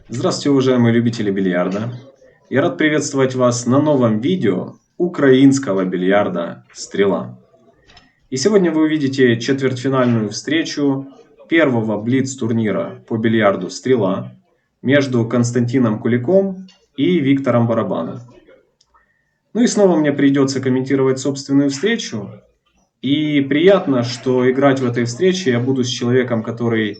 Здравствуйте, уважаемые любители бильярда. Я рад приветствовать вас на новом видео украинского бильярда «Стрела». И сегодня вы увидите четвертьфинальную встречу первого блиц-турнира по бильярду «Стрела» между Константином Куликом и Виктором Барабаном. Ну и снова мне придется комментировать собственную встречу. И приятно, что играть в этой встрече я буду с человеком, который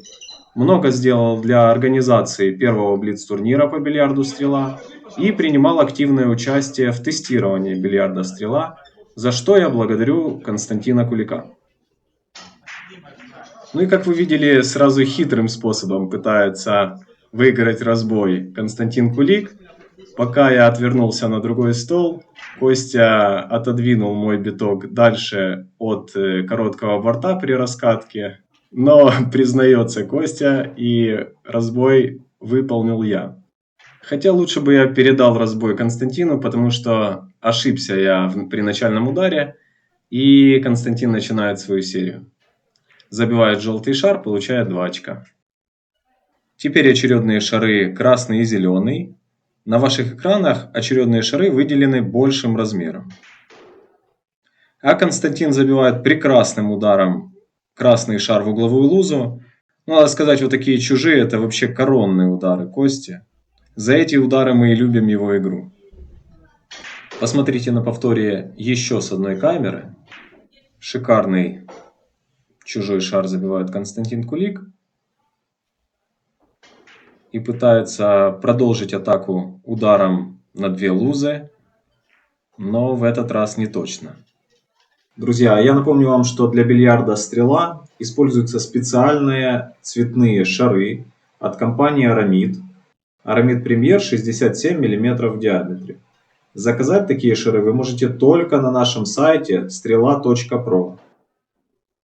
много сделал для организации первого блиц-турнира по бильярду «Стрела» и принимал активное участие в тестировании бильярда «Стрела», за что я благодарю Константина Кулика. Ну и как вы видели, сразу хитрым способом пытается выиграть разбой Константин Кулик. Пока я отвернулся на другой стол, Костя отодвинул мой биток дальше от короткого борта при раскатке. Но, признается Костя, и разбой выполнил я. Хотя лучше бы я передал разбой Константину, потому что ошибся я при начальном ударе, и Константин начинает свою серию. Забивает желтый шар, получает 2 очка. Теперь очередные шары красный и зеленый. На ваших экранах очередные шары выделены большим размером. А Константин забивает прекрасным ударом красный шар в угловую лузу. Надо сказать, вот такие чужие, это вообще коронные удары Кости. За эти удары мы и любим его игру. Посмотрите на повторе еще с одной камеры. Шикарный чужой шар забивает Константин Кулик. И пытается продолжить атаку ударом на 2 лузы. Но в этот раз не точно. Друзья, я напомню вам, что для бильярда «Стрела» используются специальные цветные шары от компании Aramid. Aramid Premier 67 мм в диаметре. Заказать такие шары вы можете только на нашем сайте strela.pro.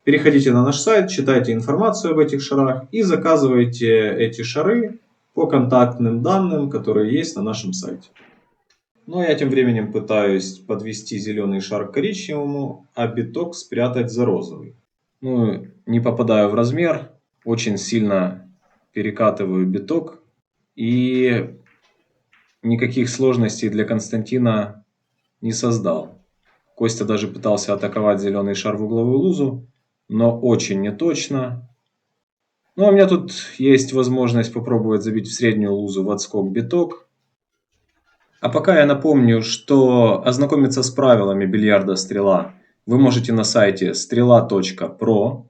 Переходите на наш сайт, читайте информацию об этих шарах и заказывайте эти шары по контактным данным, которые есть на нашем сайте. Ну, я тем временем пытаюсь подвести зеленый шар к коричневому, а биток спрятать за розовый. Ну, не попадаю в размер, очень сильно перекатываю биток. И никаких сложностей для Константина не создал. Костя даже пытался атаковать зеленый шар в угловую лузу, но очень неточно. Ну, а у меня тут есть возможность попробовать забить в среднюю лузу в отскок биток. А пока я напомню, что ознакомиться с правилами бильярда «Стрела» вы можете на сайте strela.pro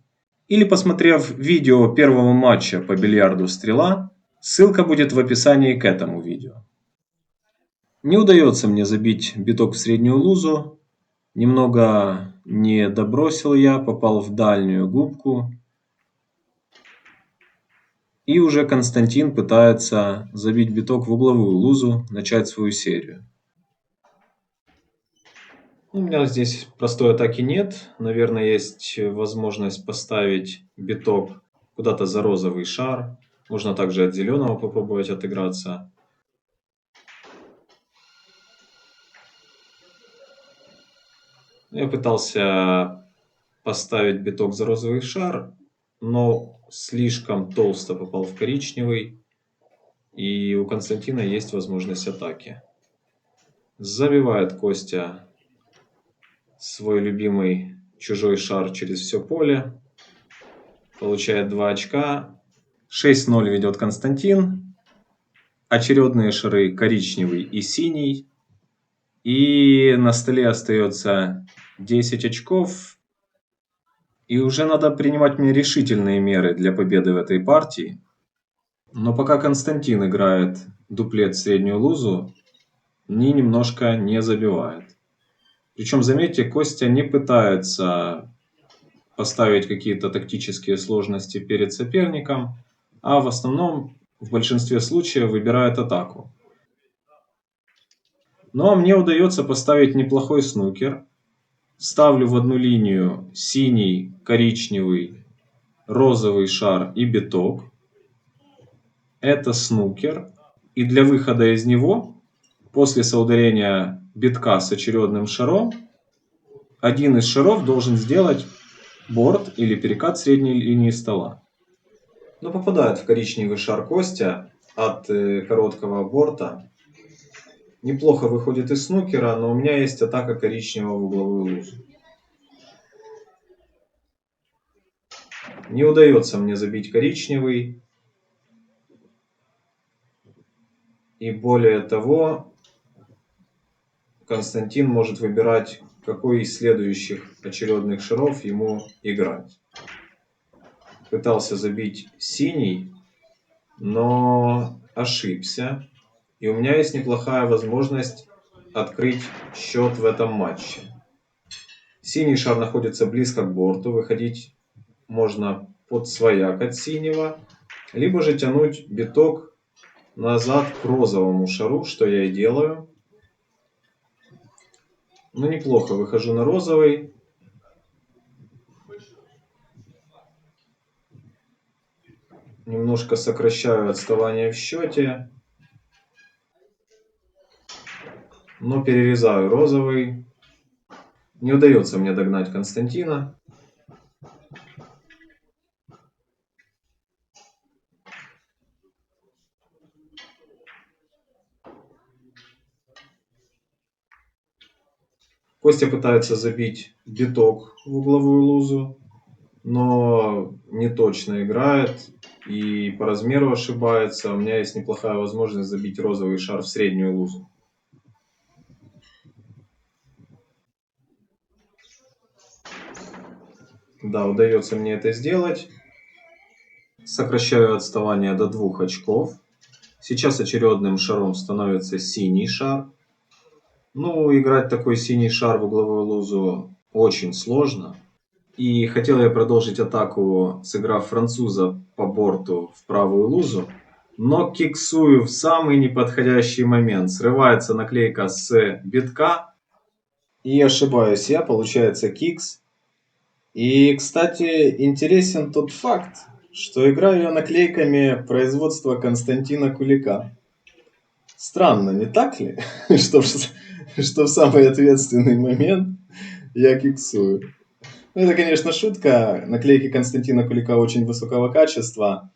или посмотрев видео первого матча по бильярду «Стрела», ссылка будет в описании к этому видео. Не удается мне забить биток в среднюю лузу. Немного не добросил я, попал в дальнюю губку. И уже Константин пытается забить биток в угловую лузу, начать свою серию. У меня здесь простой атаки нет. Наверное, есть возможность поставить биток куда-то за розовый шар. Можно также от зеленого попробовать отыграться. Я пытался поставить биток за розовый шар, но слишком толсто попал в коричневый. И у Константина есть возможность атаки. Забивает Костя свой любимый чужой шар через все поле. Получает 2 очка. 6-0 ведет Константин. Очередные шары коричневый и синий. И на столе остается 10 очков. И уже надо принимать мне решительные меры для победы в этой партии. Но пока Константин играет дуплет в среднюю лузу, ни немножко не забивает. Причем, заметьте, Костя не пытается поставить какие-то тактические сложности перед соперником, а в основном, в большинстве случаев, выбирает атаку. Но мне удается поставить неплохой снукер. Ставлю в одну линию синий, коричневый, розовый шар и биток. Это снукер. И для выхода из него, после соударения битка с очередным шаром, один из шаров должен сделать борт или перекат средней линии стола. Но попадает в коричневый шар Костя от короткого борта. Неплохо выходит из снукера, но у меня есть атака коричневого в угловую лузу. Не удается мне забить коричневый. И более того, Константин может выбирать, какой из следующих очередных шаров ему играть. Пытался забить синий, но ошибся. И у меня есть неплохая возможность открыть счет в этом матче. Синий шар находится близко к борту. Выходить можно под свояк от синего. Либо же тянуть биток назад к розовому шару, что я и делаю. Ну, неплохо. Выхожу на розовый. Немножко сокращаю отставание в счете. Но перерезаю розовый. Не удается мне догнать Константина. Костя пытается забить биток в угловую лузу, но не точно играет и по размеру ошибается. У меня есть неплохая возможность забить розовый шар в среднюю лузу. Да, удается мне это сделать. Сокращаю отставание до 2 очков. Сейчас очередным шаром становится синий шар. Ну, играть такой синий шар в угловую лузу очень сложно. И хотел я продолжить атаку, сыграв француза по борту в правую лузу. Но киксую в самый неподходящий момент. Срывается наклейка с битка. И ошибаюсь я, получается кикс. И, кстати, интересен тот факт, что играю я наклейками производства Константина Кулика. Странно, не так ли? Что в самый ответственный момент я киксую. Ну, это, конечно, шутка. Наклейки Константина Кулика очень высокого качества.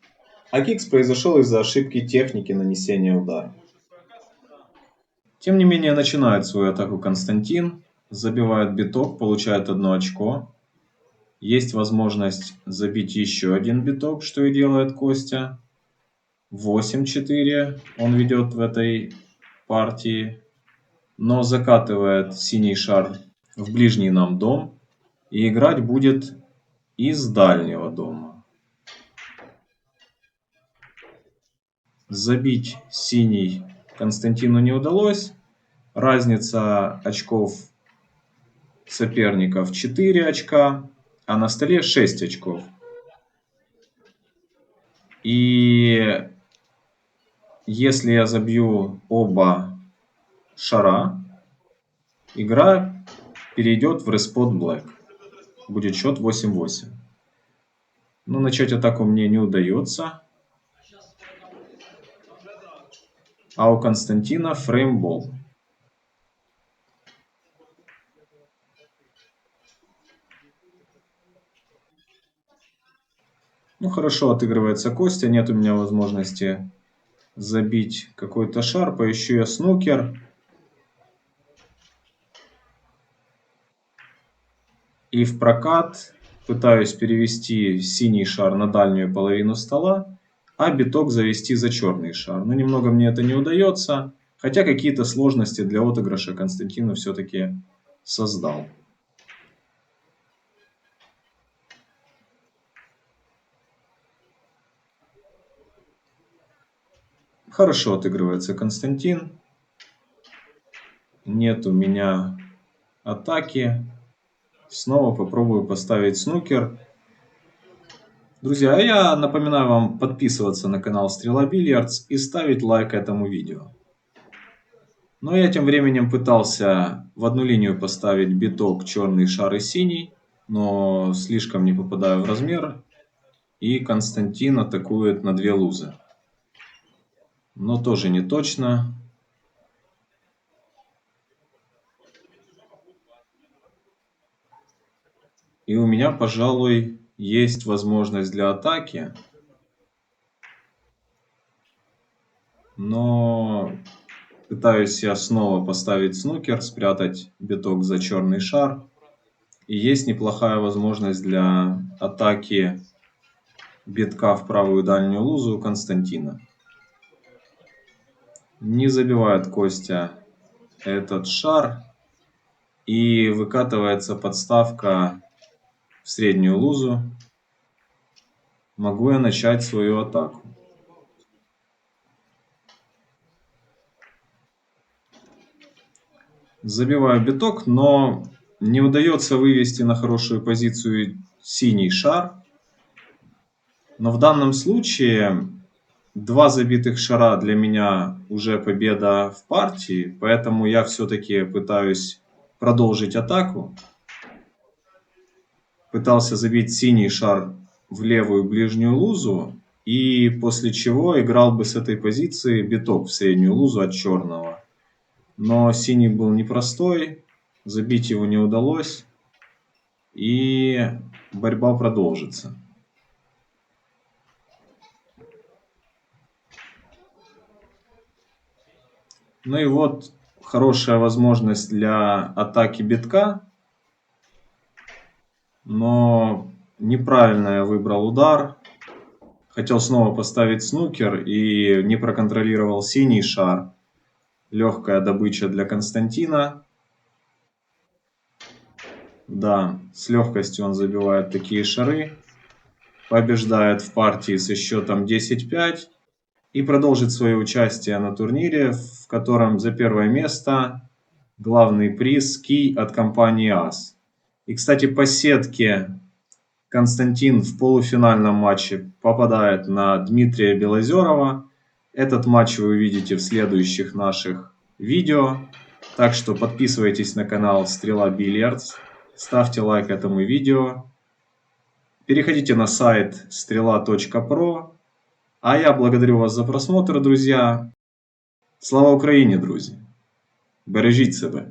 А кикс произошел из-за ошибки техники нанесения удара. Тем не менее, начинает свою атаку Константин. Забивает биток, получает 1 очко. Есть возможность забить еще один биток, что и делает Костя. 8-4 он ведет в этой партии. Но закатывает синий шар в ближний нам дом. И играть будет из дальнего дома. Забить синий Константину не удалось. Разница очков соперников 4 очка, а на столе 6 очков. И если я забью оба шара, игра перейдет в респот блэк. Будет счет 8-8. Но начать атаку мне не удается. А у Константина фреймбол. Ну, хорошо отыгрывается Костя. Нет у меня возможности забить какой-то шар. Поищу я снукер. И в прокат пытаюсь перевести синий шар на дальнюю половину стола, а биток завести за черный шар. Но немного мне это не удается. Хотя какие-то сложности для отыгрыша Константина все-таки создал. Хорошо отыгрывается Константин. Нет у меня атаки. Снова попробую поставить снукер. Друзья, я напоминаю вам подписываться на канал Стрела Бильярдс и ставить лайк этому видео. Но я тем временем пытался в одну линию поставить биток черный шар и синий, но слишком не попадаю в размер. И Константин атакует на 2 лузы. Но тоже не точно. И у меня, пожалуй, есть возможность для атаки. Но пытаюсь я снова поставить снукер, спрятать биток за черный шар. И есть неплохая возможность для атаки битка в правую дальнюю лузу у Константина. Не забивает Костя этот шар. И выкатывается подставка в среднюю лузу. Могу я начать свою атаку. Забиваю биток, но не удается вывести на хорошую позицию синий шар. Но в данном случае 2 забитых шара для меня уже победа в партии, поэтому я все-таки пытаюсь продолжить атаку. Пытался забить синий шар в левую ближнюю лузу, и после чего играл бы с этой позиции биток в среднюю лузу от черного. Но синий был непростой, забить его не удалось, и борьба продолжится. Ну и вот хорошая возможность для атаки битка, но неправильно я выбрал удар. Хотел снова поставить снукер и не проконтролировал синий шар. Легкая добыча для Константина. Да, с легкостью он забивает такие шары. Побеждает в партии со счетом 10-5. И продолжит свое участие на турнире, в котором за первое место главный приз кий от компании АС. И, кстати, по сетке Константин в полуфинальном матче попадает на Дмитрия Белозерова. Этот матч вы увидите в следующих наших видео. Так что подписывайтесь на канал Стрела Бильярдс, ставьте лайк этому видео. Переходите на сайт strela.pro. А я благодарю вас за просмотр, друзья. Слава Україні, друзі! Бережіть себе!